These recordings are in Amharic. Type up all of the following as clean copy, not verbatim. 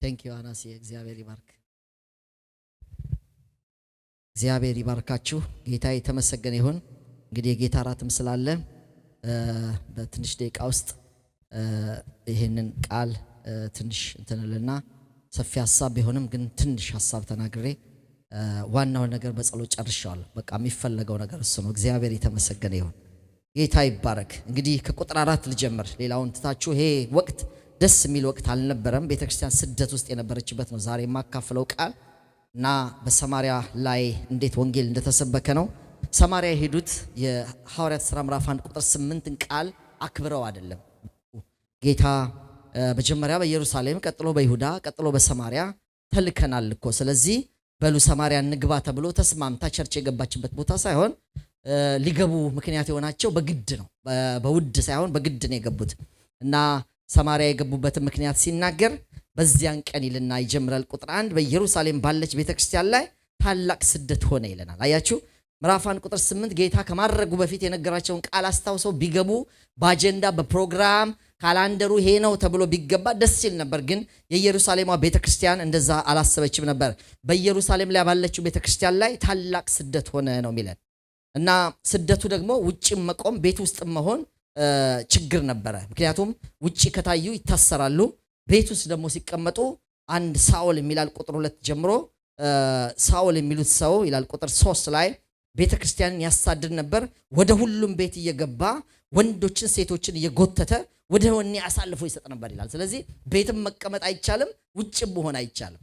ቴንክ ዩ አናሲ እግዚአብሔር ይባርክ። እግዚአብሔር ይባርካችሁ። ጌታ የተመሰገነ ይሁን። እንግዲህ የጌታ እራትም ስላለ በትንሽ ደቂቃ ውስጥ ይሄንን ቃል ትንሽ እንትንልና ሰፊ ሐሳብ ቢሆንም ግን ትንሽ ሐሳብ ተናግሬ ዋናው ነገር በጸሎት ጨርሻለሁ። በቃ የሚፈለገው ነገር እሱ ነው። እግዚአብሔር የተመሰገነ ይሁን። ጌታ ይባረክ። እንግዲህ ከቁጥር 4 ልጀምር። ሌላውን ትታችሁ ይሄ ወቅት ደስ የሚል ወቅት አልነበረም። ቤተክርስቲያን ስደት ውስጥ የነበረችበት ነው ዛሬ የማካፍለው ቃል እና በሰማሪያ ላይ እንዴት ወንጌል እንደተሰበከ ነው። ሰማሪያ የሄዱት የሐዋርያት ሥራ ምዕራፍ 1 ቁጥር 8ን ቃል አክብረው አይደለም። ጌታ መጀመሪያ በኢየሩሳሌም ቀጥሎ በይሁዳ ቀጥሎ በሰማሪያ ተልከናል እኮ ስለዚህ በሉ ሰማሪያ እንግባ ተብሎ ተስማምታ ቸርች የገባችበት ቦታ ሳይሆን ሊገቡ ምክንያት የሆናቸው በግድ ነው። በውድ ሳይሆን በግድ ነው የገቡት እና ሰማሪያ የገቡበትን ምክንያት ሲናገር በዚያን ቀን ይልና ይጀምራል። ቁጥር 1 በኢየሩሳሌም ባለች ቤተክርስቲያን ላይ ታላቅ ስደት ሆነ ይለናል። አያችሁ ምዕራፍ 1 ቁጥር 8 ጌታ ከማድረጉ በፊት የነገራቸውን ቃል አስታውሰው ቢገቡ በአጀንዳ በፕሮግራም ካላንደሩ ይሄ ነው ተብሎ ቢገባ ደስ ይል ነበር። ግን የኢየሩሳሌሟ ቤተክርስቲያን እንደዛ አላሰበችም ነበር። በኢየሩሳሌም ላይ ባለችው ቤተክርስቲያን ላይ ታላቅ ስደት ሆነ ነው የሚለን እና ስደቱ ደግሞ ውጭም መቆም ቤት ውስጥ መሆን ችግር ነበረ። ምክንያቱም ውጭ ከታዩ ይታሰራሉ፣ ቤት ውስጥ ደግሞ ሲቀመጡ አንድ ሳኦል የሚላል ቁጥር 2 ጀምሮ ሳኦል የሚሉት ሰው ይላል ቁጥር 3 ላይ ቤተክርስቲያንን ያሳድድ ነበር። ወደ ሁሉም ቤት እየገባ ወንዶችን ሴቶችን እየጎተተ ወደ ወኔ አሳልፎ ይሰጥ ነበር ይላል። ስለዚህ ቤትም መቀመጥ አይቻልም፣ ውጭም መሆን አይቻልም።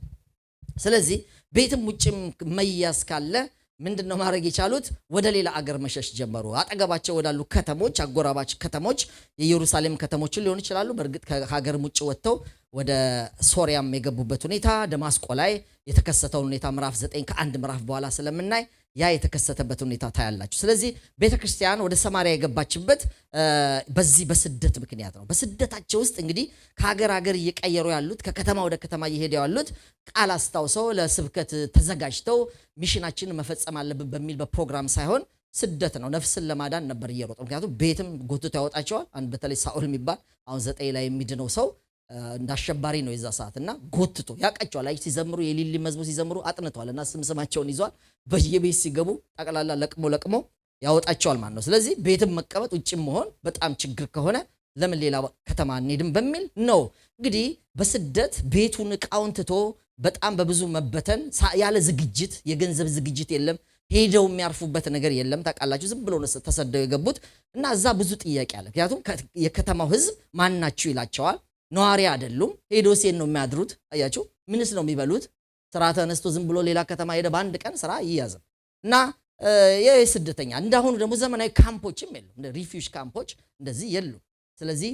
ስለዚህ ቤትም ውጭም መያዝ ካለ ምንድነው ማድረግ የቻሉት? ወደ ሌላ አገር መሸሽ ጀመሩ። አጠገባቸው ወዳሉ ከተሞች፣ አጎራባች ከተሞች የኢየሩሳሌም ከተሞችን ሊሆኑ ይችላሉ። በእርግጥ ከሀገር ውጭ ወጥተው ወደ ሶሪያም የገቡበት ሁኔታ ደማስቆ ላይ የተከሰተውን ሁኔታ ምዕራፍ 9 ከአንድ ምዕራፍ በኋላ ስለምናይ ያ የተከሰተበት ሁኔታ ታያላችሁ። ስለዚህ ቤተክርስቲያን ወደ ሰማሪያ የገባችበት በዚህ በስደት ምክንያት ነው። በስደታቸው ውስጥ እንግዲህ ከሀገር ሀገር እየቀየሩ ያሉት ከከተማ ወደ ከተማ እየሄዱ ያሉት ቃል አስታውሰው ለስብከት ተዘጋጅተው ሚሽናችንን መፈጸም አለብን በሚል በፕሮግራም ሳይሆን ስደት ነው። ነፍስን ለማዳን ነበር እየሮጡ። ምክንያቱም ቤትም ጎትቶ ያወጣቸዋል። አንድ በተለይ ሳኦል የሚባል አሁን 9 ላይ የሚድነው ሰው እንዳሸባሪ ነው የዛ ሰዓትና ጎትቶ ያቀጫዋል። ላይ ሲዘምሩ የሊሊ መዝሙር ሲዘምሩ አጥንተዋልና ስማቸውን ይዟል። በየቤት ሲገቡ ጠቅላላ ለቅሞ ያወጣቸዋል ማለት ነው። ስለዚህ ቤትም መቀመጥ ውጭም መሆን በጣም ችግር ከሆነ ለምን ሌላ ከተማ እንሄድም በሚል ነው እንግዲህ በስደት ቤቱን ዕቃውን ትቶ በጣም በብዙ መበተን ያለ ዝግጅት፣ የገንዘብ ዝግጅት የለም፣ ሄደው የሚያርፉበት ነገር የለም። ታውቃላችሁ ዝም ብሎ ተሰደው የገቡት እና እዛ ብዙ ጥያቄ አለ። ምክንያቱም የከተማው ሕዝብ ማናችሁ ይላቸዋል። ነዋሪ አይደሉም። ሄዶ ሲን ነው የሚያድሩት። አያችሁ ምንስ ነው የሚበሉት? ስራ ተነስቶ ዝም ብሎ ሌላ ከተማ ሄደ በአንድ ቀን ስራ ይያዛል እና የስደተኛ እንዳሁኑ ደግሞ ዘመናዊ ካምፖችም የሉ፣ እንደ ሪፊውጅ ካምፖች እንደዚህ የሉ። ስለዚህ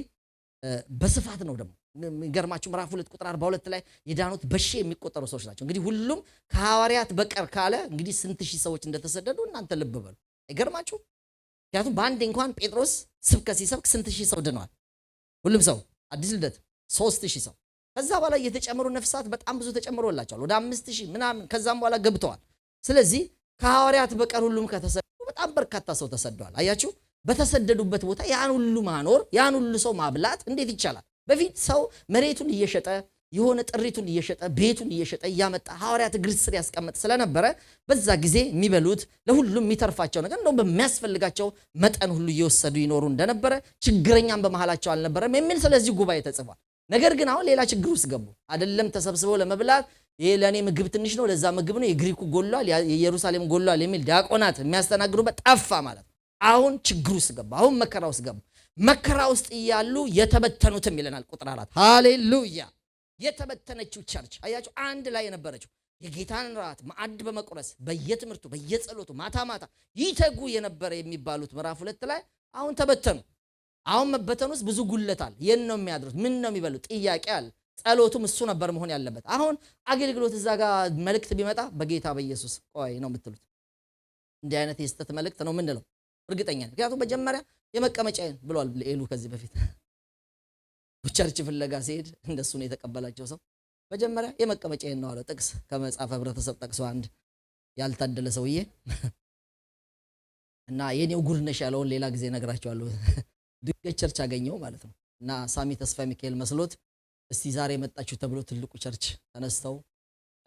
በስፋት ነው ደግሞ የሚገርማችሁ ምዕራፍ 2 ቁጥር 42 ላይ የዳኑት በሺህ የሚቆጠሩ ሰዎች ናቸው። እንግዲህ ሁሉም ከሐዋርያት በቀር ካለ እንግዲህ ስንት ሺህ ሰዎች እንደተሰደዱ እናንተ ልብ በሉ። አይገርማችሁ? ምክንያቱም በአንድ እንኳን ጴጥሮስ ስብከት ሲሰብክ ስንት ሺህ ሰው ድነዋል። ሁሉም ሰው አዲስ ልደት 3000 ሰው ከዛ በኋላ የተጨመሩ ነፍሳት በጣም ብዙ ተጨምሮላቸዋል ወደ 5000 ምናምን ከዛም በኋላ ገብተዋል። ስለዚህ ከሐዋርያት በቀር ሁሉም ከተሰደዱ በጣም በርካታ ሰው ተሰደዋል። አያችሁ በተሰደዱበት ቦታ ያን ሁሉ ማኖር ያን ሁሉ ሰው ማብላት እንዴት ይቻላል? በፊት ሰው መሬቱን እየሸጠ የሆነ ጥሪቱን እየሸጠ ቤቱን እየሸጠ እያመጣ ሐዋርያት እግር ስር ያስቀመጥ ስለነበረ በዛ ጊዜ የሚበሉት ለሁሉም የሚተርፋቸው ነገር ነው በሚያስፈልጋቸው መጠን ሁሉ እየወሰዱ ይኖሩ እንደነበረ ችግረኛም በመሃላቸው አልነበረም የሚል ስለዚህ ጉባኤ ተጽፏል። ነገር ግን አሁን ሌላ ችግር ውስጥ ገቡ። አይደለም ተሰብስበው ለመብላት ይሄ ለኔ ምግብ ትንሽ ነው ለዛ ምግብ ነው የግሪኩ ጎሏል የኢየሩሳሌም ጎሏል የሚል ዲያቆናት የሚያስተናግዱበት ጠፋ ማለት ነው። አሁን ችግር ውስጥ ገቡ። አሁን መከራ ውስጥ ገቡ። መከራ ውስጥ እያሉ የተበተኑትም ይለናል ቁጥር 4 ሃሌሉያ። የተበተነችው ቸርች አያችሁ አንድ ላይ የነበረችው የጌታን ራት ማዕድ በመቁረስ በየትምህርቱ በየጸሎቱ ማታ ማታ ይተጉ የነበረ የሚባሉት ምዕራፍ 2 ላይ አሁን ተበተኑ። አሁን መበተኑ ውስጥ ብዙ ጉለታል። የት ነው የሚያድሩት? ምን ነው የሚበሉት? ጥያቄ አለ። ጸሎቱም እሱ ነበር መሆን ያለበት። አሁን አገልግሎት እዛ ጋር መልእክት ቢመጣ በጌታ በኢየሱስ ቆይ ነው የምትሉት። እንዲህ አይነት የስተት መልእክት ነው ምንለው እርግጠኛ ነኝ። ምክንያቱም መጀመሪያ የመቀመጫዬን ብሏል ኤሉ ከዚህ በፊት ቸርች ፍለጋ ሲሄድ እንደሱ ነው የተቀበላቸው ሰው። መጀመሪያ የመቀመጫዬን ነው አለ። ጥቅስ ከመጽሐፈ ህብረተሰብ ጠቅሶ አንድ ያልታደለ ሰውዬ እና የኔው ጉድ ነሽ ያለውን ሌላ ጊዜ ነግራቸዋለሁ። ድንገት ቸርች አገኘው ማለት ነው እና ሳሚ ተስፋ ሚካኤል መስሎት እስቲ ዛሬ መጣችሁ ተብሎ ትልቁ ቸርች ተነስተው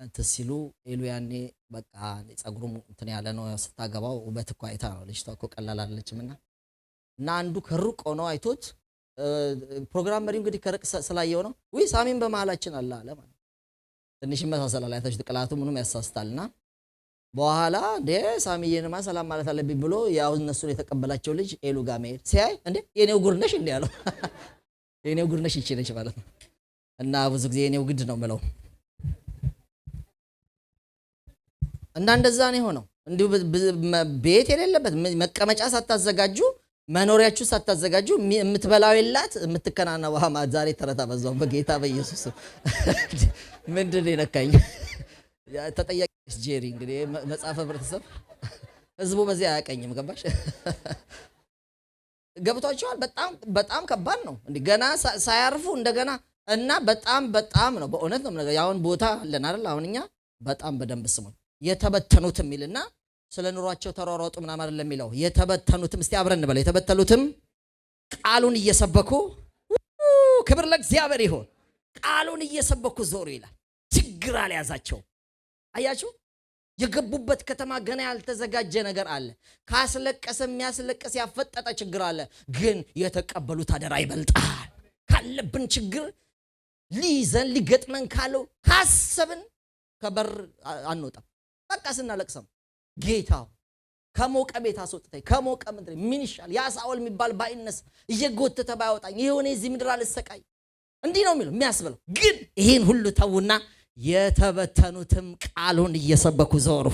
እንትን ሲሉ ኤሉ ያኔ በቃ ጸጉሩም እንትን ያለ ነው ስታገባው ውበት እኮ አይታ ነው ልጅቷ እኮ ቀላል አይደለችምና እና አንዱ ከሩቅ ሆኖ አይቶት ፕሮግራም መሪው እንግዲህ ከርቅ ስላየው ነው ወይ ሳሚን በመሃላችን አለ አለ ማለት ትንሽ መሳሰላል አይታችሁ ጥቅላቱ ምንም ያሳስታልና በኋላ እንደ ሳሚዬንማ ሰላም ማለት አለብኝ ብሎ ያው እነሱን የተቀበላቸው ልጅ ኤሉ ጋር መሄድ ሲያይ እንደ የኔው ጉርነሽ እንደ ያለው የኔው ጉርነሽ ይችላልች ማለት ነው እና ብዙ ጊዜ የኔው ግድ ነው ማለት እና እንደዛ ነው የሆነው እንዲሁ ቤት የሌለበት መቀመጫ ሳታዘጋጁ መኖሪያችሁ ሳታዘጋጁ የምትበላው የላት የምትከናነው ሐማት ዛሬ ተረታ በዛው በጌታ በኢየሱስ ምንድነው የነካኝ ተጠያቂ ጄሪ እንግዲህ መጽሐፈ ህብረተሰብ ህዝቡ በዚህ አያቀኝም ገባሽ ገብቷቸዋል በጣም ከባድ ነው እንዴ ገና ሳያርፉ እንደገና እና በጣም ነው በእውነት ነው ነገር ያውን ቦታ አለን አይደል አሁንኛ በጣም በደንብ ስሙ የተበተኑትም ይልና ስለ ኑሯቸው ተሯሯጡ ምናምን አይደለም የሚለው የተበተኑትም እስቲ አብረን እንበል የተበተኑትም ቃሉን እየሰበኩ ክብር ለእግዚአብሔር ይሁን ቃሉን እየሰበኩ ዞሩ ይላል ችግር አልያዛቸው አያችሁ የገቡበት ከተማ ገና ያልተዘጋጀ ነገር አለ ካስለቀሰ የሚያስለቀስ ያፈጠጠ ችግር አለ ግን የተቀበሉት አደራ ይበልጣል ካለብን ችግር ሊዘን ሊገጥመን ካለው ካሰብን ከበር አንወጣም በቃ ስናለቅሰም ጌታው ከሞቀ ቤት አስወጥተኝ ከሞቀ ምድር ምን ይሻል ያ ሳኦል የሚባል ባይነስ እየጎተተ ባይወጣኝ ይሄኔ እዚህ ምድር አልሰቃይ እንዲህ ነው የሚለው የሚያስበለው ግን ይሄን ሁሉ ተውና የተበተኑትም ቃሉን እየሰበኩ ዞሩ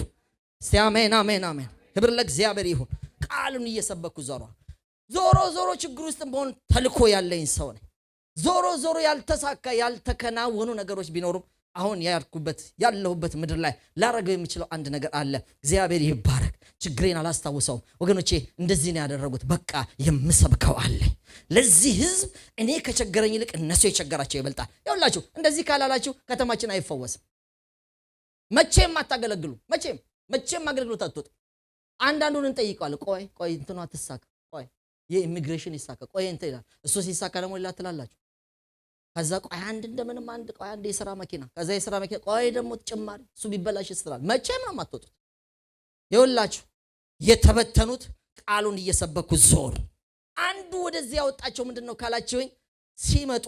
እስቲ አሜን አሜን አሜን ክብር ለእግዚአብሔር ይሁን ቃሉን እየሰበኩ ዞሮ ችግር ውስጥ በሆን ተልኮ ያለኝ ሰው ነኝ ዞሮ ያልተሳካ ያልተከናወኑ ነገሮች ቢኖሩም አሁን ያለሁበት ምድር ላይ ላረገው የሚችለው አንድ ነገር አለ እግዚአብሔር ይባረክ ችግሬን አላስታውሰው ወገኖቼ እንደዚህ ነው ያደረጉት በቃ የምሰብከው አለ ለዚህ ህዝብ እኔ ከቸገረኝ ይልቅ እነሱ የቸገራቸው ይበልጣል ያውላችሁ እንደዚህ ካላላችሁ ከተማችን አይፈወስም መቼም አታገለግሉ መቼም አገልግሎት አትወጡ አንዳንዱን እንጠይቀዋል ቆይ እንትኑ አትሳካ ቆይ የኢሚግሬሽን ይሳካ ቆይ እንት ይላል እሱ ሲሳካ ደግሞ ይላ ትላላችሁ ከዛ ቆይ አንድ የሥራ መኪና ከዛ የሥራ መኪና ቆይ ደግሞ ተጨማሪ እሱ ቢበላሽ ይስተላል መቼም ነው ማትወጡት ይውላችሁ የተበተኑት ቃሉን እየሰበኩ ዞር አንዱ ወደዚህ ያወጣቸው ምንድነው ካላችሁኝ ሲመጡ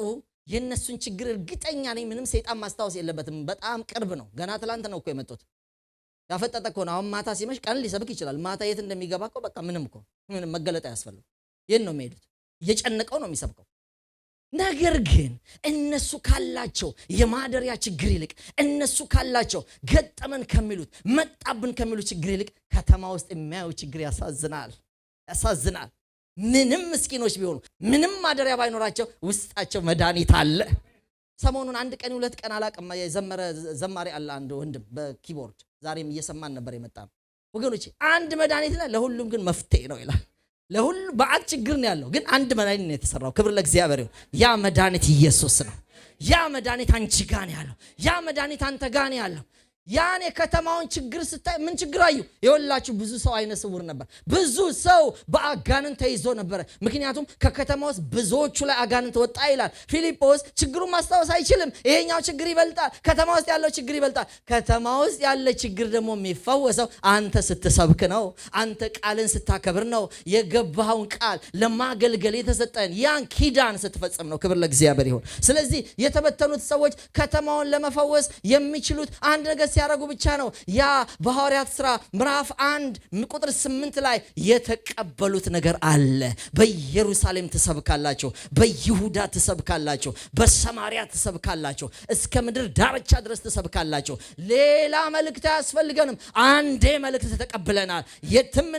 የነሱን ችግር እርግጠኛ ነኝ ምንም ሰይጣን ማስታወስ የለበትም በጣም ቅርብ ነው ገና ትላንት ነው እኮ የመጡት ያፈጠጠ እኮ ነው አሁን ማታ ሲመሽ ቀን ሊሰብክ ይችላል ማታ የት እንደሚገባ እኮ በቃ ምንም መገለጥ ያስፈልግ ይሄን ነው የሚሄዱት እየጨነቀው ነው የሚሰብከው ነገር ግን እነሱ ካላቸው የማደሪያ ችግር ይልቅ እነሱ ካላቸው ገጠመን ከሚሉት መጣብን ከሚሉት ችግር ይልቅ ከተማ ውስጥ የሚያዩ ችግር ያሳዝናል ምንም ምስኪኖች ቢሆኑ ምንም ማደሪያ ባይኖራቸው ውስጣቸው መድኃኒት አለ ሰሞኑን አንድ ቀን ሁለት ቀን አላቀም የዘመረ ዘማሪ አለ አንድ ወንድም በኪቦርድ ዛሬም እየሰማን ነበር የመጣው ወገኖቼ አንድ መድኃኒት ለሁሉም ግን መፍትሄ ነው ይላል ለሁሉ በአንድ ችግር ነው ያለው ግን አንድ መድኃኒት ነው የተሰራው ክብር ለእግዚአብሔር ይሁን ያ መድኃኒት ኢየሱስ ነው ያ መድኃኒት አንቺ ጋር ነው ያለው ያ መድኃኒት አንተ ጋር ነው ያለው ያኔ ከተማውን ችግር ስታይ ምን ችግር አዩ ይወላችሁ ብዙ ሰው አይነ ስውር ነበር ብዙ ሰው በአጋንንት ተይዞ ነበር ምክንያቱም ከከተማው ብዙዎቹ ላይ አጋንንት ወጣ ይላል ፊልጶስ ችግሩን ማስታወስ አይችልም ይሄኛው ችግር ይበልጣል ከተማው ውስጥ ያለው ችግር ይበልጣል ከተማው ውስጥ ያለ ችግር ደግሞ የሚፈወሰው አንተ ስትሰብክ ነው አንተ ቃልን ስታከብር ነው የገባውን ቃል ለማገልገል የተሰጠን ያን ኪዳን ስትፈጽም ነው ክብር ለእግዚአብሔር ይሁን ስለዚህ የተበተኑት ሰዎች ከተማውን ለመፈወስ የሚችሉት አንድ ነገር ሲያረጉ ብቻ ነው ያ በሐዋርያት ሥራ ምዕራፍ 1 ቁጥር 8 ላይ የተቀበሉት ነገር አለ በኢየሩሳሌም ተሰብካላችሁ በይሁዳ ተሰብካላችሁ በሰማሪያ ተሰብካላችሁ እስከ ምድር ዳርቻ ድረስ ተሰብካላችሁ ሌላ መልእክት አያስፈልገንም አንዴ መልእክት ተቀብለናል የትም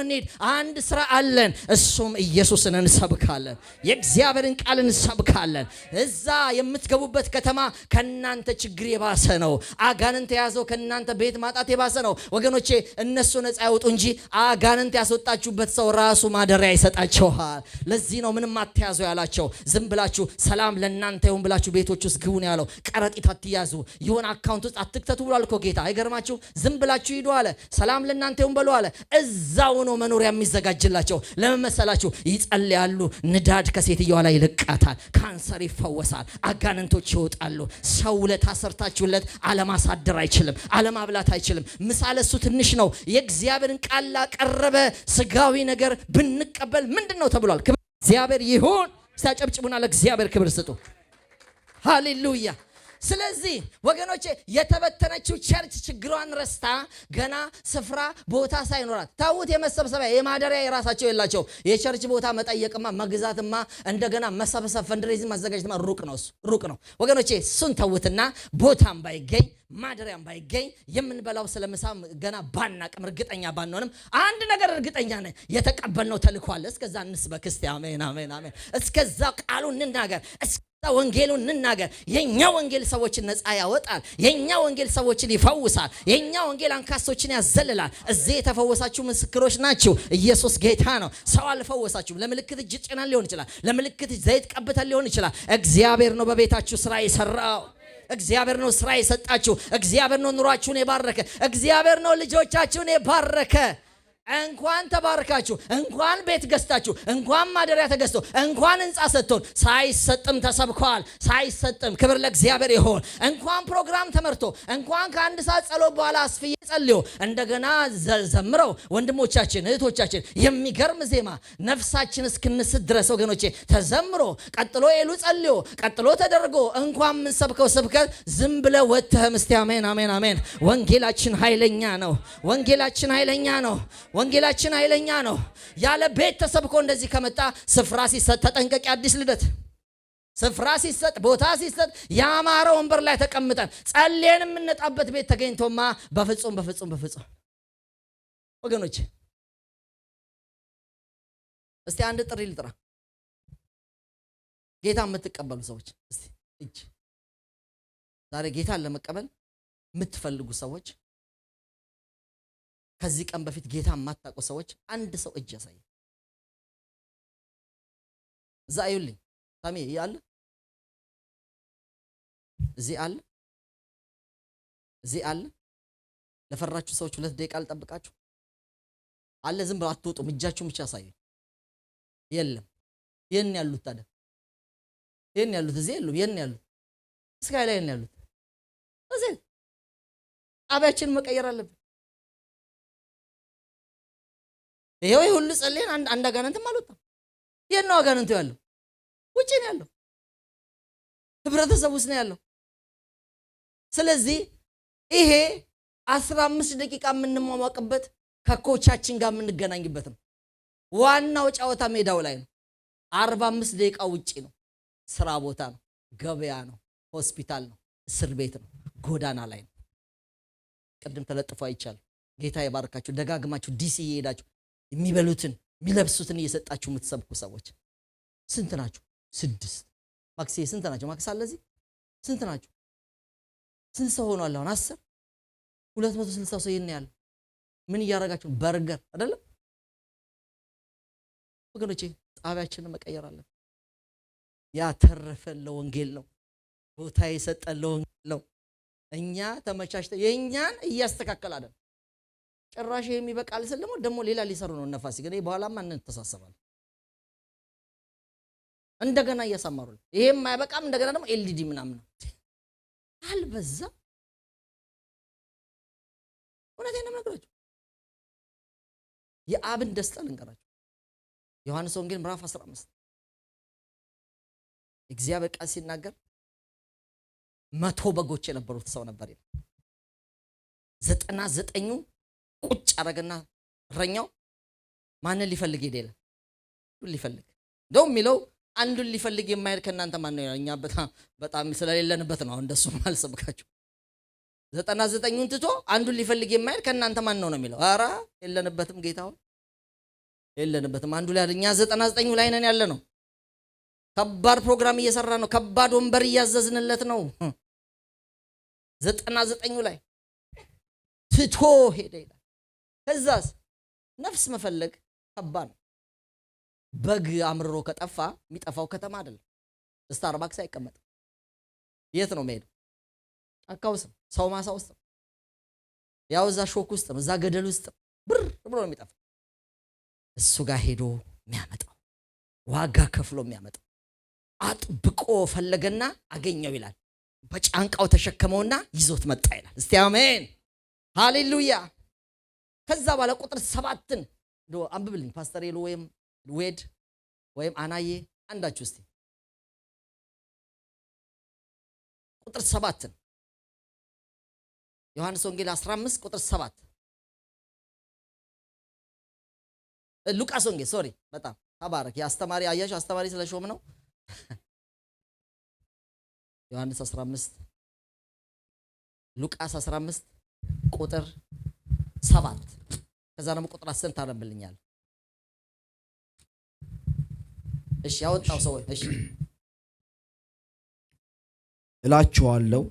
እንሂድ አንድ ስራ አለን እሱም ኢየሱስን እንሰብካለን የእግዚአብሔርን ቃል እንሰብካለን እዛ የምትገቡበት ከተማ ከናንተ ችግር የባሰ ነው አጋንንት የተያዘው ከእናንተ ቤት ማጣት የባሰ ነው ወገኖቼ። እነሱ ነፃ ያወጡ እንጂ አጋንንት ያስወጣችሁበት ሰው ራሱ ማደሪያ ይሰጣችኋል። ለዚህ ነው ምንም አትያዙ ያላቸው። ዝም ብላችሁ ሰላም ለእናንተ ይሁን ብላችሁ ቤቶች ውስጥ ግቡ ነው ያለው። ቀረጢት አትያዙ፣ የሆነ አካውንት ውስጥ አትክተቱ ብሏል እኮ ጌታ። አይገርማችሁ? ዝም ብላችሁ ሂዱ አለ። ሰላም ለእናንተ ይሁን በሉ አለ። እዛው ነው መኖሪያ የሚዘጋጅላቸው። ለምን መሰላችሁ? ይጸልያሉ፣ ንዳድ ከሴትየዋ ላይ ይለቃታል፣ ካንሰር ይፈወሳል፣ አጋንንቶች ይወጣሉ። ሰው ለታሰርታችሁለት አለማሳደር አይችልም፣ አለማብላት አይችልም። ምሳሌ እሱ ትንሽ ነው። የእግዚአብሔርን ቃል ላቀረበ ስጋዊ ነገር ብንቀበል ምንድነው ተብሏል? ክብር እግዚአብሔር ይሁን። ሲያጨብጭቡና ለእግዚአብሔር ክብር ስጡ። ሃሌሉያ። ስለዚህ ወገኖቼ የተበተነችው ቸርች ችግሯን ረስታ ገና ስፍራ ቦታ ሳይኖራት ታውት የመሰብሰቢያ የማደሪያ የራሳቸው የላቸው። የቸርች ቦታ መጠየቅማ መግዛትማ እንደገና መሰብሰብ ፈንድሬዚንግ ማዘጋጀትማ ሩቅ ነው ወገኖቼ። እሱን ተውትና ቦታም ባይገኝ ማደሪያም ባይገኝ የምንበላው ስለምሳ ገና ባናቅም እርግጠኛ ባንሆንም አንድ ነገር እርግጠኛ ነኝ፣ የተቀበልነው ተልእኮ አለ። እስከዛ እንስበክ እስቲ። አሜን አሜን አሜን። እስከዛ ቃሉ እንናገር፣ ወንጌሉን እንናገር። የኛ ወንጌል ሰዎችን ነፃ ያወጣል። የኛ ወንጌል ሰዎችን ይፈውሳል። የኛ ወንጌል አንካሶችን ያዘልላል። እዚህ የተፈወሳችሁ ምስክሮች ናችሁ። ኢየሱስ ጌታ ነው። ሰው አልፈወሳችሁም። ለምልክት እጅ ጭነን ሊሆን ይችላል፣ ለምልክት ዘይት ቀብተን ሊሆን ይችላል። እግዚአብሔር ነው በቤታችሁ ስራ የሰራው። እግዚአብሔር ነው ስራ የሰጣችሁ። እግዚአብሔር ነው ኑሯችሁን የባረከ። እግዚአብሔር ነው ልጆቻችሁን የባረከ። እንኳን ተባረካችሁ፣ እንኳን ቤት ገዝታችሁ፣ እንኳን ማደሪያ ተገዝቶ፣ እንኳን ህንጻ ሰጥቶን ሳይሰጥም ተሰብኳል። ሳይሰጥም ክብር ለእግዚአብሔር ይሁን። እንኳን ፕሮግራም ተመርቶ፣ እንኳን ከአንድ ሰዓት ጸሎት በኋላ አስፍዬ ጸልዮ እንደገና ዘምረው ወንድሞቻችን እህቶቻችን የሚገርም ዜማ ነፍሳችን እስክንስት ድረስ ወገኖቼ ተዘምሮ ቀጥሎ ኤሉ ጸልዮ ቀጥሎ ተደርጎ እንኳን ምን ሰብከው ስብከት ዝም ብለ ወጥተህ ምስቲ። አሜን አሜን አሜን። ወንጌላችን ኃይለኛ ነው። ወንጌላችን ኃይለኛ ነው። ወንጌላችን ኃይለኛ ነው። ያለ ቤት ተሰብኮ እንደዚህ ከመጣ ስፍራ ሲሰጥ ተጠንቀቂ። አዲስ ልደት ስፍራ ሲሰጥ ቦታ ሲሰጥ ያማረ ወንበር ላይ ተቀምጠን ጸልየን የምንጣበት ቤት ተገኝቶማ በፍጹም በፍጹም በፍጹም ወገኖች። እስቲ አንድ ጥሪ ልጥራ። ጌታ የምትቀበሉ ሰዎች እስቲ እጅ። ዛሬ ጌታን ለመቀበል የምትፈልጉ ሰዎች፣ ከዚህ ቀን በፊት ጌታ የማታውቁ ሰዎች አንድ ሰው እጅ ያሳይ። እዛ አዩልኝ። ታሜ ያለ እዚህ አለ፣ እዚህ አለ። ለፈራችሁ ሰዎች 2 ደቂቃ ልጠብቃችሁ አለ። ዝም ብለው አትወጡም። እጃችሁን ብቻ ያሳዩ። የለም የኔ ያሉት ታዲያ የኔ ያሉት እዚህ የሉም። የኔ ያሉት ስካይ ላይ ያሉት እዚህ ጣቢያችን መቀየር አለብን። ይሄው ሁሉ ጸልየን አንድ አጋንንትም አልወጣም። የት ነው አጋንንቱ ያለው? ውጪ ነው ያለው፣ ህብረተሰብ ውስጥ ነው ያለው። ስለዚህ ይሄ 15 ደቂቃ የምንሟሟቅበት ከኮቻችን ጋር የምንገናኝበት ነው። ዋናው ጨዋታ ሜዳው ላይ ነው። 45 ደቂቃ ውጪ ነው። ስራ ቦታ ነው፣ ገበያ ነው፣ ሆስፒታል ነው፣ እስር ቤት ነው፣ ጎዳና ላይ ነው። ቅድም ተለጥፎ አይቻል። ጌታ ይባርካችሁ። ደጋግማችሁ ዲሲ እየሄዳችሁ የሚበሉትን የሚለብሱትን እየሰጣችሁ የምትሰብኩ ሰዎች ስንት ናችሁ? 6 ማክሲ ስንት ናችሁ? ማክስ አለ እዚህ ስንት ናችሁ? ስንት ሰው ሆኗል አሁን? 10 260 ሰው ይሄን ያለው ምን እያደረጋችሁ? በርገር አይደለም ወገኖቼ። ጣቢያችንን መቀየር አለን። ያተረፈን ለወንጌል ነው። ቦታ የሰጠን ለወንጌል ነው። እኛ ተመቻችተን የኛን እያስተካከላለን። ጭራሽ የሚበቃል ስለሞ ደግሞ ሌላ ሊሰሩ ነው ነፋስ ግን በኋላማ እንተሳሰባለን። እንደገና እያሳመሩ ይሄም ማይበቃም እንደገና ደግሞ ኤልዲዲ ምናምን አልበዛ። እውነቴን ነው የምነግራችሁ። የአብን ደስታ ልንገራችሁ። ዮሐንስ ወንጌል ምዕራፍ 15 እግዚአብሔር ቃል ሲናገር 100 በጎች የነበሩት ሰው ነበር ይላል። 99ኙ ቁጭ አረገና እረኛው ማንን ሊፈልግ ሄደ? ሊፈልግ እንደውም የሚለው አንዱን ሊፈልግ የማይሄድ ከእናንተ ማን ነው? እኛ በጣም ስለሌለንበት ነው እንደሱ ማልሰብካችሁ። 99ኙን ትቶ አንዱን ሊፈልግ የማይሄድ ከእናንተ ማን ነው የሚለው። ኧረ የለንበትም ጌታው የለንበትም። አንዱ ላይ እኛ 99ኙ ላይ ነን ያለ ነው። ከባድ ፕሮግራም እየሰራ ነው። ከባድ ወንበር እያዘዝንለት ነው 99ኙ ላይ ትቶ ሄደ ይላል። ከዛስ ነፍስ መፈለግ ከባድ ነው። በግ አምርሮ ከጠፋ የሚጠፋው ከተማ አይደለም፣ ስታርባክስ አይቀመጥም። የት ነው መሄድ? ጫካ ውስጥ፣ ሰው ማሳ ውስጥ፣ ያው እዛ ሾክ ውስጥ፣ እዛ ገደል ውስጥ ብር ብሎ ነው የሚጠፋ። እሱ ጋር ሄዶ የሚያመጣው ዋጋ ከፍሎ የሚያመጣው አጥብቆ ፈለገና አገኘው ይላል። በጫንቃው ተሸከመውና ይዞት መጣ ይላል። እስቲ አሜን ሃሌሉያ። ከዛ ባለ ቁጥር 7ን አንብብልኝ ፓስተር ኤሉ ወይም ዌድ ወይም አናዬ አንዳችሁ እስቲ ቁጥር 7ን ዮሐንስ ወንጌል 15 ቁጥር 7 ሉቃስ ወንጌል ሶሪ በጣም ተባረክ። የአስተማሪ አያችሁ አስተማሪ ስለሾም ነው። ዮሐንስ 15 ሉቃስ 15 ቁጥር 7 ከዛ ደግሞ ቁጥር 10 ታነብልኛል። እሺ ያወጣው ሰው እሺ እላችኋለሁ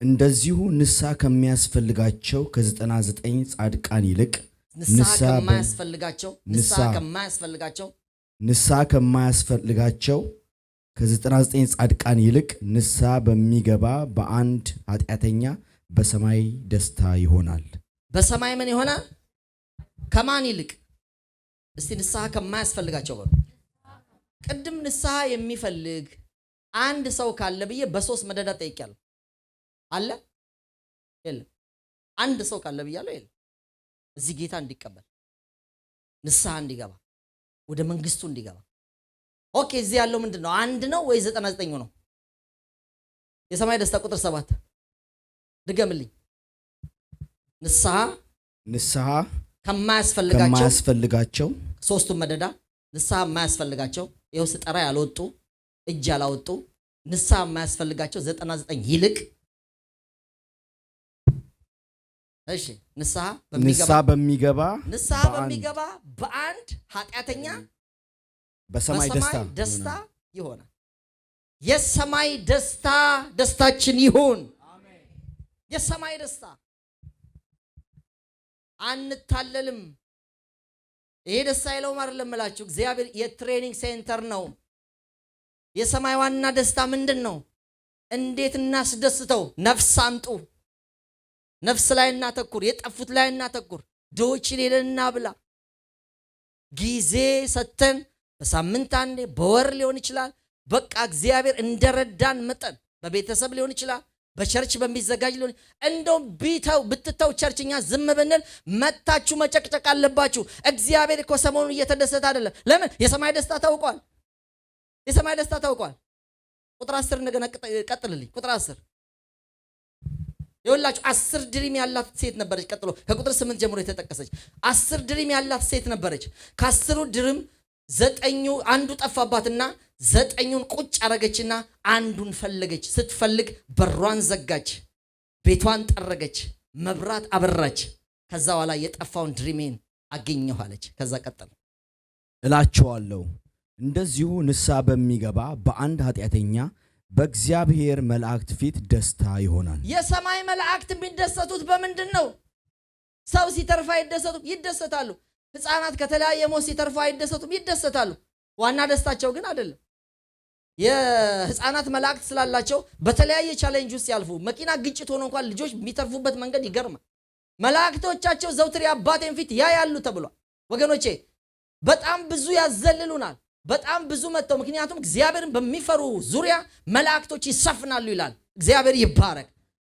እንደዚሁ ንስሐ ከሚያስፈልጋቸው ከ99 ጻድቃን ይልቅ ንስሐ ከማያስፈልጋቸው ከ99 ጻድቃን ይልቅ ንስሐ በሚገባ በአንድ ኃጢአተኛ በሰማይ ደስታ ይሆናል። በሰማይ ምን ይሆናል? ከማን ይልቅ? እስቲ ንስሐ ከማያስፈልጋቸው በሉ። ቅድም ንስሐ የሚፈልግ አንድ ሰው ካለ ብዬ በ3 መደዳ ጠይቄያለሁ። አለ የለም? አንድ ሰው ካለ ብያለሁ የለም? እዚህ ጌታ እንዲቀበል ንስሐ እንዲገባ ወደ መንግስቱ እንዲገባ። ኦኬ እዚህ ያለው ምንድነው? አንድ ነው ወይ 99 ነው? የሰማይ ደስታ ቁጥር 7 ድገምልኝ። ንስሐ ከማያስፈልጋቸው 3ቱም መደዳ ንስሐ የማያስፈልጋቸው ይኸው ስጠራ ያልወጡ እጅ ያላወጡ ንስሐ የማያስፈልጋቸው 99 ይልቅ እሺ ንስሐ በሚገባ በአንድ ኃጢአተኛ በሰማይ ደስታ ይሆናል። የሰማይ ደስታ ደስታችን ይሁን። አሜን። የሰማይ ደስታ አንታለልም። ይሄ ደስታ አይለውም አይደለም እላችሁ። እግዚአብሔር የትሬኒንግ ሴንተር ነው። የሰማይ ዋና ደስታ ምንድን ነው? እንዴት እናስደስተው? ነፍስ አምጡ። ነፍስ ላይ እናተኩር፣ የጠፉት ላይ እናተኩር። ድሆችን ሄደን እናብላ። ጊዜ ሰተን በሳምንት አንዴ በወር ሊሆን ይችላል። በቃ እግዚአብሔር እንደረዳን መጠን በቤተሰብ ሊሆን ይችላል፣ በቸርች በሚዘጋጅ ሊሆን እንደው ብትተው ቸርችኛ ዝም ብንል መታችሁ መጨቅጨቅ አለባችሁ። እግዚአብሔር እኮ ሰሞኑን እየተደሰተ አይደለም። ለምን? የሰማይ ደስታ ታውቋል። የሰማይ ደስታ ታውቋል። ቁጥር 10 እንደገና ቀጥልልኝ። ቁጥር 10 ይኸውላችሁ 10 ድሪም ያላት ሴት ነበረች። ቀጥሎ ከቁጥር 8 ጀምሮ የተጠቀሰች 10 ድሪም ያላት ሴት ነበረች። ከ10ሩ ድርም 9ኙ አንዱ ጠፋባትና 9ኙን ቁጭ አረገችና አንዱን ፈለገች። ስትፈልግ በሯን ዘጋች፣ ቤቷን ጠረገች፣ መብራት አበራች። ከዛ በኋላ የጠፋውን ድሪሜን አገኘሁ አለች። ከዛ ቀጠለ እላችኋለሁ እንደዚሁ ንስሐ በሚገባ በአንድ ኃጢአተኛ በእግዚአብሔር መላእክት ፊት ደስታ ይሆናል። የሰማይ መላእክት የሚደሰቱት በምንድን ነው? ሰው ሲተርፍ አይደሰቱም? ይደሰታሉ። ሕፃናት ከተለያየ ሞት ሲተርፉ አይደሰቱም? ይደሰታሉ። ዋና ደስታቸው ግን አይደለም። የሕፃናት መላእክት ስላላቸው በተለያየ ቻሌንጅ ውስጥ ያልፉ። መኪና ግጭት ሆኖ እንኳን ልጆች የሚተርፉበት መንገድ ይገርማል። መላእክቶቻቸው ዘውትር የአባቴን ፊት ያያሉ ተብሏል። ወገኖቼ በጣም ብዙ ያዘልሉናል። በጣም ብዙ መጥተው፣ ምክንያቱም እግዚአብሔርን በሚፈሩ ዙሪያ መላእክቶች ይሰፍናሉ ይላል። እግዚአብሔር ይባረክ።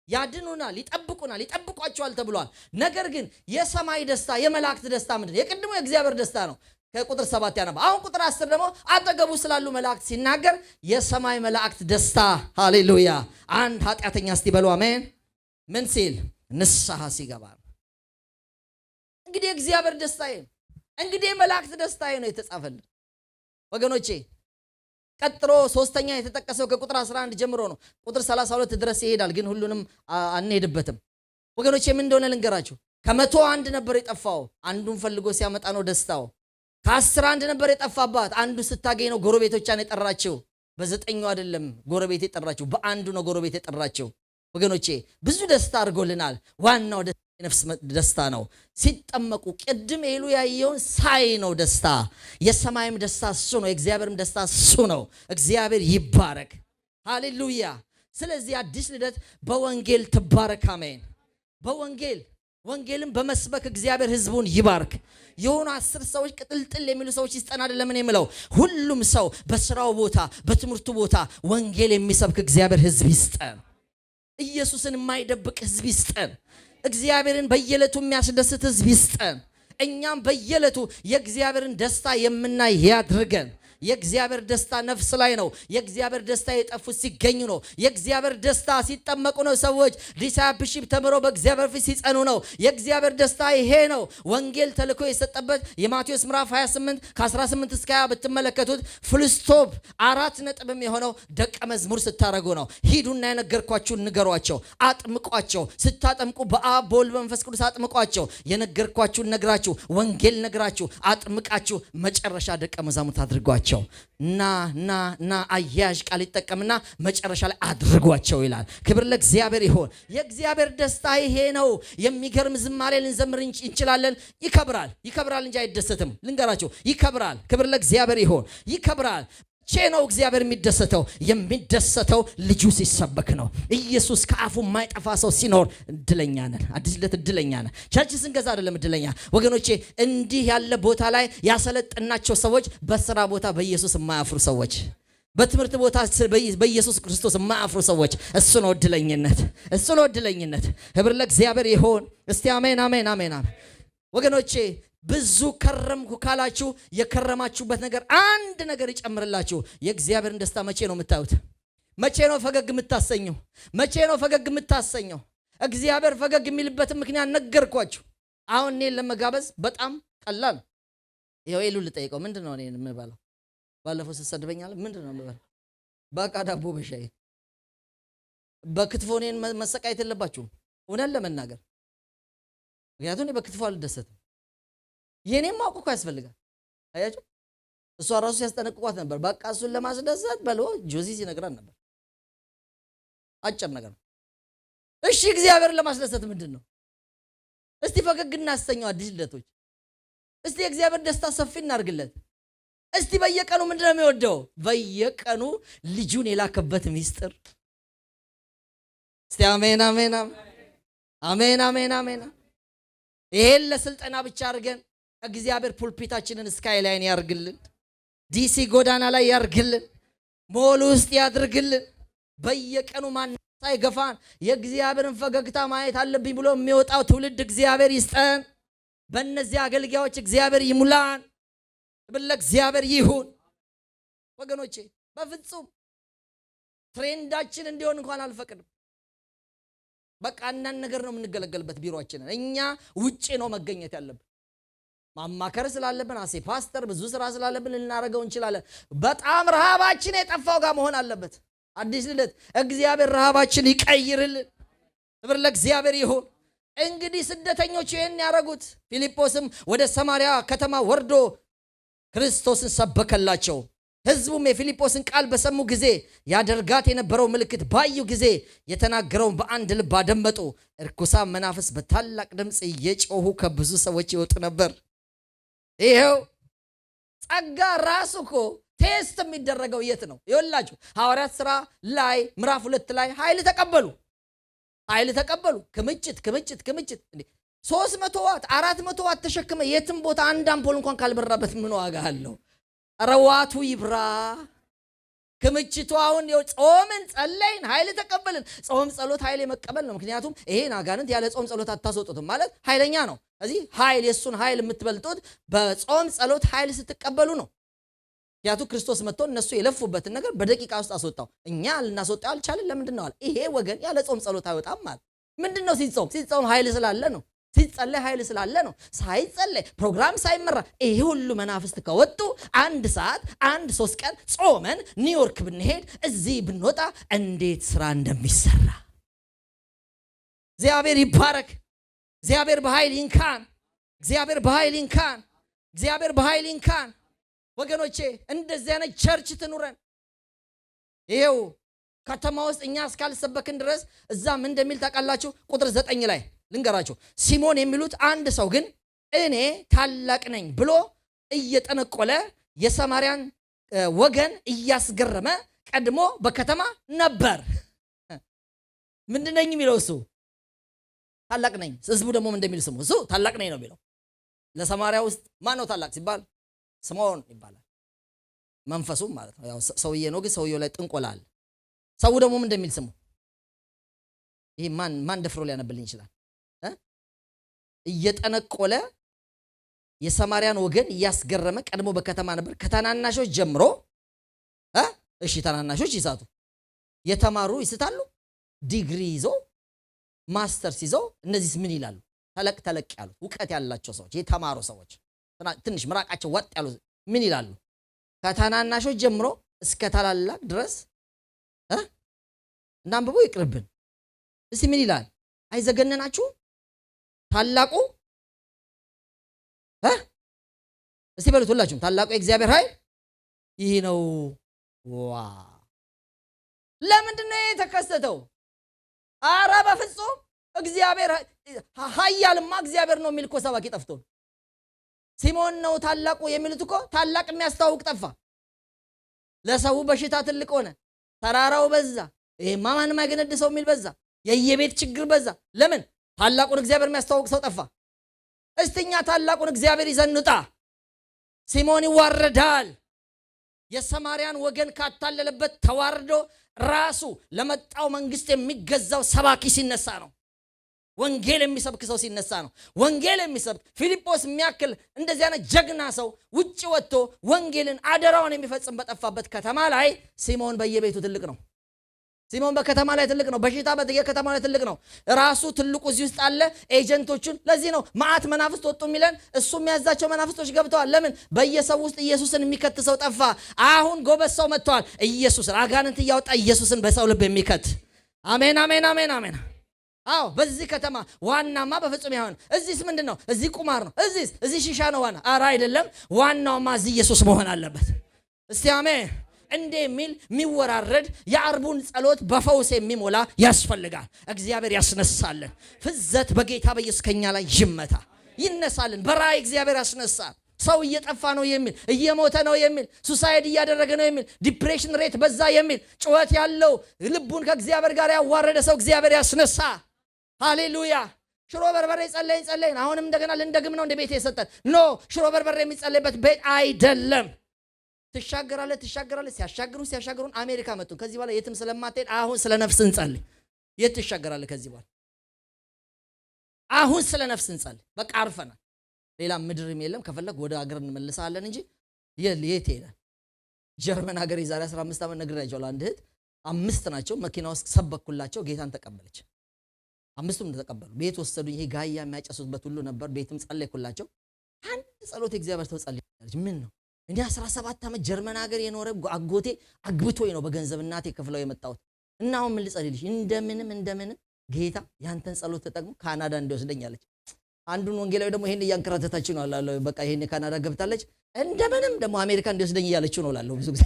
ያድኑናል፣ ይጠብቁናል፣ ይጠብቋቸዋል ተብሏል። ነገር ግን የሰማይ ደስታ የመላእክት ደስታ ምንድን ነው? የቅድሞ የእግዚአብሔር ደስታ ነው። ከቁጥር 7 ያነባ። አሁን ቁጥር 10 ደግሞ አጠገቡ ስላሉ መላእክት ሲናገር የሰማይ መላእክት ደስታ ሃሌሉያ። አንድ ኃጢአተኛ እስቲ በሉ አሜን። ምን ሲል? ንስሐ ሲገባ። እንግዲህ የእግዚአብሔር ደስታዬ፣ እንግዲህ መላእክት ደስታዬ ነው የተጻፈልን ወገኖቼ። ቀጥሎ ሶስተኛ የተጠቀሰው ከቁጥር 11 ጀምሮ ነው። ቁጥር 32 ድረስ ይሄዳል፣ ግን ሁሉንም አንሄድበትም ወገኖቼ። ምን እንደሆነ ልንገራችሁ። ከ101 ነበር የጠፋው፣ አንዱን ፈልጎ ሲያመጣ ነው ደስታው። ከ11 ነበር የጠፋባት፣ አንዱ ስታገኝ ነው ጎረቤቶቿን የጠራችው። በ9 አይደለም ጎረቤት የጠራችው፣ በአንዱ ነው ጎረቤት የጠራችው። ወገኖቼ ብዙ ደስታ አድርጎልናል። ዋናው ደስታ የነፍስ ደስታ ነው። ሲጠመቁ ቅድም ኤሉ ያየውን ሳይ ነው ደስታ። የሰማይም ደስታ እሱ ነው፣ የእግዚአብሔርም ደስታ እሱ ነው። እግዚአብሔር ይባረክ። ሃሌሉያ። ስለዚህ አዲስ ልደት በወንጌል ትባረክ። አሜን። ወንጌልን በመስበክ እግዚአብሔር ህዝቡን ይባርክ። የሆኑ 10 ሰዎች ቅጥልጥል የሚሉ ሰዎች ይስጠን አይደለም የምለው። ሁሉም ሰው በስራው ቦታ፣ በትምህርቱ ቦታ ወንጌል የሚሰብክ እግዚአብሔር ህዝብ ይስጠን። ኢየሱስን የማይደብቅ ህዝብ ይስጠን። እግዚአብሔርን በየዕለቱ የሚያስደስት ህዝብ ይስጠን። እኛም በየዕለቱ የእግዚአብሔርን ደስታ የምናይ ያድርገን። የእግዚአብሔር ደስታ ነፍስ ላይ ነው። የእግዚአብሔር ደስታ የጠፉት ሲገኙ ነው። የእግዚአብሔር ደስታ ሲጠመቁ ነው። ሰዎች ዲሳይፕልሺፕ ተምረው በእግዚአብሔር ፊት ሲጸኑ ነው። የእግዚአብሔር ደስታ ይሄ ነው። ወንጌል ተልኮ የሰጠበት የማቴዎስ ምዕራፍ 28 ከ18 እስከ 20 ብትመለከቱት ፍልስቶፕ 4 ነጥብም የሆነው ደቀ መዝሙር ስታረጉ ነው። ሂዱና የነገርኳችሁን ንገሯቸው፣ አጥምቋቸው። ስታጠምቁ በአብ በወልድ በመንፈስ ቅዱስ አጥምቋቸው። የነገርኳችሁን ነግራችሁ፣ ወንጌል ነግራችሁ፣ አጥምቃችሁ መጨረሻ ደቀ መዛሙርት አድርጓቸው። ና አያዥ ቃል ይጠቀምና መጨረሻ ላይ አድርጓቸው ይላል። ክብር ለእግዚአብሔር ይሁን። የእግዚአብሔር ደስታ ይሄ ነው። የሚገርም ዝማሬ ልንዘምር እንችላለን። ይከብራል እንጂ አይደሰትም። ልንገራችሁ፣ ይከብራል። ክብር ለእግዚአብሔር ይሁን። ይከብራል። መቼ ነው እግዚአብሔር የሚደሰተው? የሚደሰተው ልጁ ሲሰበክ ነው። ኢየሱስ ከአፉ የማይጠፋ ሰው ሲኖር እድለኛ ነን። አዲስ ልደት እድለኛ ነን። ቸርች ስንገዛ አይደለም እድለኛ ወገኖቼ። እንዲህ ያለ ቦታ ላይ ያሰለጥናቸው ሰዎች፣ በስራ ቦታ በኢየሱስ የማያፍሩ ሰዎች፣ በትምህርት ቦታ በኢየሱስ ክርስቶስ የማያፍሩ ሰዎች፣ እሱ ነው እድለኝነት። ክብር ለእግዚአብሔር ይሁን። እስቲ አሜን፣ አሜን፣ አሜን ወገኖቼ። ብዙ ከረምኩ ካላችሁ የከረማችሁበት ነገር አንድ ነገር ይጨምርላችሁ። የእግዚአብሔርን ደስታ መቼ ነው የምታዩት? መቼ ነው ፈገግ የምታሰኘው? እግዚአብሔር ፈገግ የሚልበትን ምክንያት ነገርኳችሁ። አሁን እኔን ለመጋበዝ በጣም ቀላል። ይኸው ኤሉ ልጠይቀው፣ ምንድን ነው እኔን የምበላው? ባለፈው ስትሰድበኛል። ምንድን ነው የምበላው? በቃ ዳቦ በሻይ በክትፎ እኔን መሰቃየት የለባችሁም እውነት ለመናገር። ምክንያቱም እኔ በክትፎ አልደሰትም። የኔም ማውቁ እኮ ያስፈልጋል። አያችሁ፣ እሷ ራሱ ሲያስጠነቅቋት ነበር። በቃ እሱን ለማስደሰት በሎ ጆዚ ሲነግራን ነበር። አጭር ነገር ነው። እሺ እግዚአብሔርን ለማስደሰት ምንድን ነው? እስቲ ፈገግ እናሰኘው። አዲስ ልደቶች እስቲ የእግዚአብሔር ደስታ ሰፊ እናርግለት። እስቲ በየቀኑ ምንድን ነው የሚወደው? በየቀኑ ልጁን የላከበት ሚስጥር። እስቲ አሜን፣ አሜን፣ አሜን፣ አሜን፣ አሜን። ይሄን ለስልጠና ብቻ አድርገን እግዚአብሔር ፑልፒታችንን ስካይ ላይን ያርግልን፣ ዲሲ ጎዳና ላይ ያርግልን፣ ሞል ውስጥ ያድርግልን። በየቀኑ ማን ሳይገፋን የእግዚአብሔርን ፈገግታ ማየት አለብኝ ብሎ የሚወጣው ትውልድ እግዚአብሔር ይስጠን። በእነዚህ አገልጋዮች እግዚአብሔር ይሙላን። ብለ እግዚአብሔር ይሁን ወገኖቼ። በፍጹም ትሬንዳችን እንዲሆን እንኳን አልፈቅድም። በቃ እናን ነገር ነው የምንገለገልበት ቢሮአችንን። እኛ ውጪ ነው መገኘት ያለብን። ማማከር ስላለብን አሴ ፓስተር ብዙ ስራ ስላለብን ልናረገው እንችላለን። በጣም ረሃባችን የጠፋው ጋር መሆን አለበት። አዲስ ልደት እግዚአብሔር ረሃባችን ይቀይርልን። ክብር ለእግዚአብሔር ይሁን። እንግዲህ ስደተኞች ይህን ያረጉት፣ ፊልጶስም ወደ ሰማርያ ከተማ ወርዶ ክርስቶስን ሰበከላቸው። ሕዝቡም የፊልጶስን ቃል በሰሙ ጊዜ ያደርጋት የነበረው ምልክት ባዩ ጊዜ የተናገረውን በአንድ ልብ አደመጡ። እርኩሳን መናፍስት በታላቅ ድምፅ እየጮሁ ከብዙ ሰዎች ይወጡ ነበር። ይሄው ጸጋ ራሱ እኮ ቴስት የሚደረገው የት ነው? ይኸውላችሁ ሐዋርያት ሥራ ላይ ምዕራፍ 2 ላይ ኃይል ተቀበሉ። ክምችት 300 ዋት 400 ዋት ተሸክመ የትም ቦታ አንድ አምፖል እንኳን ካልበራበት ምን ዋጋ አለው? ረዋቱ ይብራ። ክምችቱ አሁን ጾምን፣ ጸለይን፣ ኃይል ተቀበልን። ጾም ጸሎት ኃይል የመቀበል ነው። ምክንያቱም ይሄን አጋንንት ያለ ጾም ጸሎት አታስወጡትም ማለት ኃይለኛ ነው። ስለዚህ ኃይል የሱን ኃይል የምትበልጡት በጾም ጸሎት ኃይል ስትቀበሉ ነው። ያቱ ክርስቶስ መጥቶ እነሱ የለፉበትን ነገር በደቂቃ ውስጥ አስወጣው። እኛ ልናስወጣው አልቻልን። ለምንድን ነው አለ? ይሄ ወገን ያለ ጾም ጸሎት አይወጣም ማለት ምንድን ነው? ሲጾም ኃይል ስላለ ነው። ሲጸለይ ኃይል ስላለ ነው። ሳይጸለይ ፕሮግራም ሳይመራ ይሄ ሁሉ መናፍስት ከወጡ 1 ሰዓት 3 ቀን ጾመን ኒውዮርክ ብንሄድ እዚህ ብንወጣ እንዴት ስራ እንደሚሰራ እግዚአብሔር ይባረክ። እግዚአብሔር በኃይል ይንካን። ወገኖቼ እንደዚህ አይነት ቸርች ትኑረን። ይሄው ከተማ ውስጥ እኛ እስካልሰበክን ድረስ እዛ ምን እንደሚል ታውቃላችሁ? ቁጥር 9 ላይ ልንገራችሁ። ሲሞን የሚሉት አንድ ሰው ግን እኔ ታላቅ ነኝ ብሎ እየጠነቆለ የሰማርያን ወገን እያስገረመ ቀድሞ በከተማ ነበር። ምንድነኝ የሚለው እሱ? ታላቅ ነኝ። ህዝቡ ደግሞ ምን እንደሚል ስሙ። እሱ ታላቅ ነኝ ነው የሚለው። ለሰማርያ ውስጥ ማን ነው ታላቅ ሲባል ስምዖን ይባላል። መንፈሱም ማለት ነው። ያው ሰውዬ ነው፣ ግን ሰውየው ላይ ጥንቆላ አለ። ሰው ደግሞ ምን እንደሚል ስሙ። ይሄ ማን ደፍሮ ሊያነብልኝ ይችላል? እየጠነቆለ የሰማርያን ወገን እያስገረመ ቀድሞ በከተማ ነበር። ከታናናሾች ጀምሮ እሺ፣ ታናናሾች ይሳቱ፣ የተማሩ ይስታሉ። ዲግሪ ይዘው ማስተርስ ይዘው እነዚህ ምን ይላሉ? ተለቅ ያሉት እውቀት ያላቸው ሰዎች፣ የተማሩ ሰዎች፣ ትንሽ ምራቃቸው ወጥ ያሉ ምን ይላሉ? ከታናናሾች ጀምሮ እስከ ታላላቅ ድረስ እናንብቦ ይቅርብን። እስቲ ምን ይላል? አይዘገነናችሁ ታላቁ እስቲ በሉት ሁላችሁም፣ ታላቁ የእግዚአብሔር ኃይል ይህ ነው። ዋ ለምንድን ነው የተከሰተው? አረ በፍጹም እግዚአብሔር ኃያልማ እግዚአብሔር ነው የሚል እኮ ሰባኪ ጠፍቶ ሲሞን ነው ታላቁ የሚሉት እኮ ታላቅ የሚያስተዋውቅ ጠፋ። ለሰው በሽታ ትልቅ ሆነ፣ ተራራው በዛ፣ ይሄማ ማንም አይገነድሰው የሚል በዛ፣ የየቤት ችግር በዛ። ለምን? ታላቁን እግዚአብሔር የሚያስተዋውቅ ሰው ጠፋ። እስትኛ ታላቁን እግዚአብሔር ይዘንጣ። ሲሞን ይዋረዳል። የሰማርያን ወገን ካታለለበት ተዋርዶ ራሱ ለመጣው መንግስት የሚገዛው ሰባኪ ሲነሳ ነው። ወንጌል የሚሰብክ ሰው ሲነሳ ነው። ወንጌል የሚሰብክ ፊልጶስ የሚያክል እንደዚህ አይነት ጀግና ሰው ውጭ ወጥቶ ወንጌልን አደራውን የሚፈጽም በጠፋበት ከተማ ላይ ሲሞን በየቤቱ ትልቅ ነው። ሲሞን በከተማ ላይ ትልቅ ነው። በሽታ በየከተማ ላይ ትልቅ ነው። ራሱ ትልቁ እዚህ ውስጥ አለ። ኤጀንቶቹን ለዚህ ነው መዓት መናፍስት ወጡ የሚለን። እሱ የሚያዛቸው መናፍስቶች ገብተዋል። ለምን? በየሰው ውስጥ ኢየሱስን የሚከት ሰው ጠፋ። አሁን ጎበዝ ሰው መጥተዋል። ኢየሱስን አጋንንት እያወጣ ኢየሱስን በሰው ልብ የሚከት አሜን፣ አሜን፣ አሜን፣ አሜን። አዎ በዚህ ከተማ ዋናማ በፍጹም ይሆን። እዚህስ ምንድን ነው? እዚህ ቁማር ነው። እዚህ ሺሻ ነው ዋና። ኧረ አይደለም። ዋናውማ እዚህ ኢየሱስ መሆን አለበት። እስቲ አሜን። እንደ የሚል የሚወራረድ የአርቡን ጸሎት በፈውስ የሚሞላ ያስፈልጋል። እግዚአብሔር ያስነሳልን። ፍዘት በጌታ በኢየሱስ ከኛ ላይ ይመታ፣ ይነሳልን። በራእይ እግዚአብሔር ያስነሳል። ሰው እየጠፋ ነው የሚል፣ እየሞተ ነው የሚል፣ ሱሳይድ እያደረገ ነው የሚል፣ ዲፕሬሽን ሬት በዛ የሚል ጩኸት ያለው ልቡን ከእግዚአብሔር ጋር ያዋረደ ሰው እግዚአብሔር ያስነሳ። ሃሌሉያ። ሽሮ በርበሬ ጸለይን። አሁንም እንደገና ልንደግም ነው እንደ ቤት የሰጠን ኖ፣ ሽሮ በርበሬ የሚጸለይበት ቤት አይደለም። ትሻገራለህ። ሲያሻግሩን አሜሪካ መጡ። ከዚህ በኋላ የትም ስለማትሄድ አሁን ስለ ነፍስ እንጸልይ። የት ትሻገራለህ? ከዚህ በኋላ አሁን ስለ ነፍስ እንጸልይ። በቃ አርፈናል። ሌላ ምድርም የለም። ከፈለግ ወደ ሀገር እንመልሳለን እንጂ የት ሄዳል? ጀርመን ሀገር የዛሬ 15 ዓመት ነግሬያቸዋለሁ። አንድ እህት 5 ናቸው። መኪና ውስጥ ሰበኩላቸው። ጌታን ተቀበለች። 5ቱም ተቀበሉ። ቤት ወሰዱኝ። ይሄ ጋያ የሚያጨሱበት ሁሉ ነበር። ቤትም ጸለይኩላቸው። አንድ ጸሎት እግዚአብሔር ተጸልያለች። ምን ነው እኔ 17 ዓመት ጀርመን ሀገር የኖረ አጎቴ አግብቶኝ ነው በገንዘብ እናቴ ከፍለው የመጣሁት እና አሁን ምን ልጸልይልሽ? እንደምንም ጌታ ያንተን ጸሎት ተጠቅሞ ካናዳ እንዲወስደኝ አለች። አንዱን ወንጌላዊ ደግሞ ይሄን እያንከራተታችሁ ነው አላለው። በቃ ይሄን ካናዳ ገብታለች። እንደምንም ደግሞ አሜሪካ እንዲወስደኝ እያለችው ነው ላለው። ብዙ ጊዜ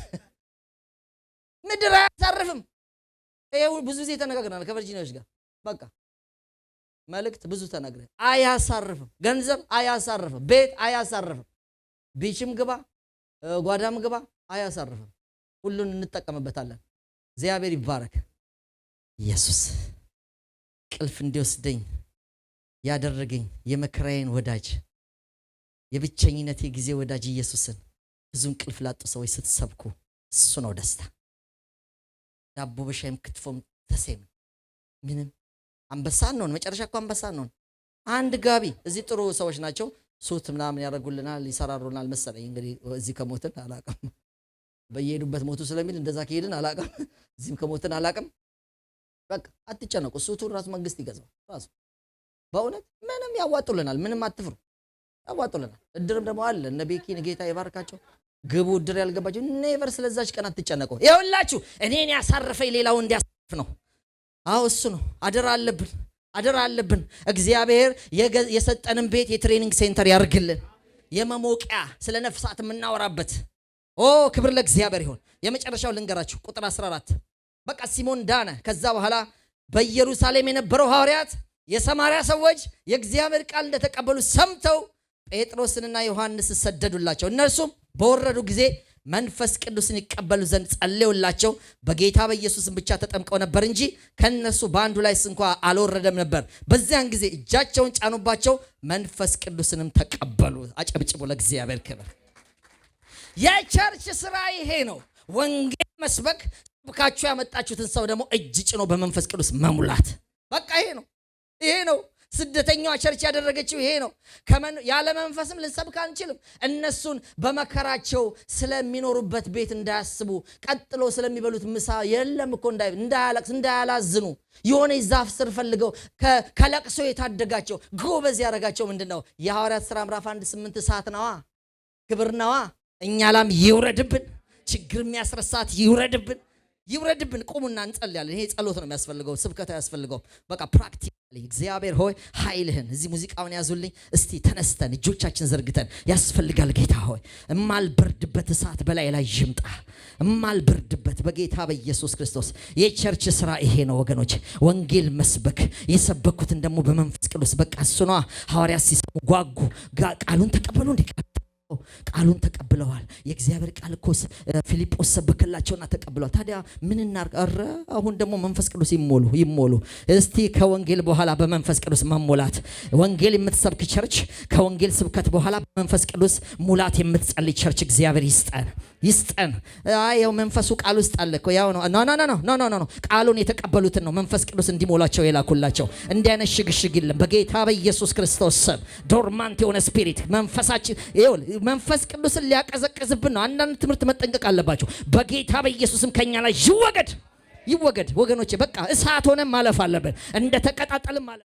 ምድር አያሳርፍም። ይሄው ብዙ ጊዜ ተነጋግረናል ከቨርጂኒያዎች ጋር። በቃ መልእክት ብዙ ተናግረን አያሳርፍም። ገንዘብ አያሳርፍም። ቤት አያሳርፍም። ቢችም ግባ ጓዳም ግባ አያሳርፍም። ሁሉን እንጠቀምበታለን። እግዚአብሔር ይባረክ። ኢየሱስ ቅልፍ እንዲወስደኝ ያደረገኝ የመከራዬን ወዳጅ የብቸኝነቴ ጊዜ ወዳጅ ኢየሱስን ብዙ እንቅልፍ ላጡ ሰዎች ስትሰብኩ እሱ ነው ደስታ። ዳቦ በሻይም ክትፎም ተሴም ምንም አንበሳን ነው መጨረሻ እኮ አንበሳን ነው። አንድ ጋቢ እዚህ ጥሩ ሰዎች ናቸው። ሱት ምናምን ያደርጉልናል፣ ይሰራሩናል መሰለኝ። እንግዲህ እዚህ ከሞትን አላቅም፣ በየሄዱበት ሞቱ ስለሚል እንደዛ ከሄድን አላቅም፣ እዚህም ከሞትን አላቅም። በቃ አትጨነቁ። ሱቱን ራሱ መንግስት ይገዛው ራሱ። በእውነት ምንም ያዋጡልናል። ምንም አትፍሩ፣ ያዋጡልናል። እድርም ደግሞ አለ። እነ ቤኪን ጌታ ይባርካቸው። ግቡ እድር ያልገባቸው ኔቨር ስለዛች ቀን አትጨነቁ። ይኸውላችሁ እኔን ያሳረፈኝ ሌላው እንዲያሳርፍ ነው። አዎ እሱ ነው። አደራ አለብን። እግዚአብሔር የሰጠንን ቤት የትሬኒንግ ሴንተር ያርግልን። የመሞቂያ ስለ ነፍሳት የምናወራበት። ኦ ክብር ለእግዚአብሔር ይሁን። የመጨረሻው ልንገራችሁ ቁጥር 14 በቃ ሲሞን ዳነ። ከዛ በኋላ በኢየሩሳሌም የነበረው ሐዋርያት የሰማርያ ሰዎች የእግዚአብሔር ቃል እንደተቀበሉ ሰምተው ጴጥሮስንና ዮሐንስ ሰደዱላቸው። እነርሱም በወረዱ ጊዜ መንፈስ ቅዱስን ይቀበሉ ዘንድ ጸለዩላቸው። በጌታ በኢየሱስም ብቻ ተጠምቀው ነበር እንጂ ከነሱ በአንዱ ላይ እንኳ አልወረደም ነበር። በዚያን ጊዜ እጃቸውን ጫኑባቸው፣ መንፈስ ቅዱስንም ተቀበሉ። አጨብጭቡ ለእግዚአብሔር ክብር። የቸርች ስራ ይሄ ነው። ወንጌል መስበክ፣ ሰብካችሁ ያመጣችሁትን ሰው ደግሞ እጅ ጭኖ በመንፈስ ቅዱስ መሙላት። በቃ ይሄ ነው። ስደተኛዋ ቸርች ያደረገችው ይሄ ነው። ያለ መንፈስም ልንሰብክ አንችልም። እነሱን በመከራቸው ስለሚኖሩበት ቤት እንዳያስቡ፣ ቀጥሎ ስለሚበሉት ምሳ የለም እኮ እንዳያለቅስ እንዳያላዝኑ የሆነ ዛፍ ስር ፈልገው ከለቅሶ የታደጋቸው ጎበዝ ያደረጋቸው ምንድነው? የሐዋርያት ሥራ ምዕራፍ 1:8 እሳት ነዋ፣ ክብር ነዋ። እኛ ላም ይውረድብን፣ ችግር የሚያስረሳት ይውረድብን። ቁሙና እንጸልያለን። ይሄ ጸሎት ነው የሚያስፈልገው፣ ስብከት አያስፈልገው። በቃ ፕራክቲካሊ እግዚአብሔር ሆይ ኃይልህን፣ እዚህ ሙዚቃውን ያዙልኝ እስቲ፣ ተነስተን እጆቻችን ዘርግተን ያስፈልጋል። ጌታ ሆይ እማልበርድበት እሳት በላይ ላይ ይምጣ፣ እማልበርድበት በጌታ በኢየሱስ ክርስቶስ። የቸርች ስራ ይሄ ነው ወገኖች፣ ወንጌል መስበክ። የሰበኩትን ደግሞ በመንፈስ ቅዱስ በቃ እሱ ነዋ። ሐዋርያት ሲሰሙ ጓጉ። ቃሉን ተቀበሉ እንዴ? ቃሉን ተቀብለዋል። የእግዚአብሔር ቃል እኮ ፊልጶስ ሰበከላቸውና ተቀብለዋል። ታዲያ ምን እናርግ? ኧረ አሁን ደግሞ መንፈስ ቅዱስ ይሞሉ። እስቲ ከወንጌል በኋላ በመንፈስ ቅዱስ መሞላት። ወንጌል የምትሰብክ ቸርች ከወንጌል ስብከት በኋላ በመንፈስ ቅዱስ ሙላት የምትጸልይ ቸርች እግዚአብሔር ይስጠን። ያው መንፈሱ ቃል ውስጥ አለ እኮ ያው ነው። ኖ ቃሉን የተቀበሉትን ነው መንፈስ ቅዱስ እንዲሞላቸው የላኩላቸው። እንዲህ አይነት ሽግሽግ የለም በጌታ በኢየሱስ ክርስቶስ ስም። ዶርማንት የሆነ ስፒሪት መንፈሳችን መንፈስ ቅዱስን ሊያቀዘቅዝብን ነው። አንዳንድ ትምህርት መጠንቀቅ አለባቸው። በጌታ በኢየሱስም ከኛ ላይ ይወገድ ወገኖቼ። በቃ እሳት ሆነን ማለፍ አለብን። እንደ ተቀጣጠልም ማለት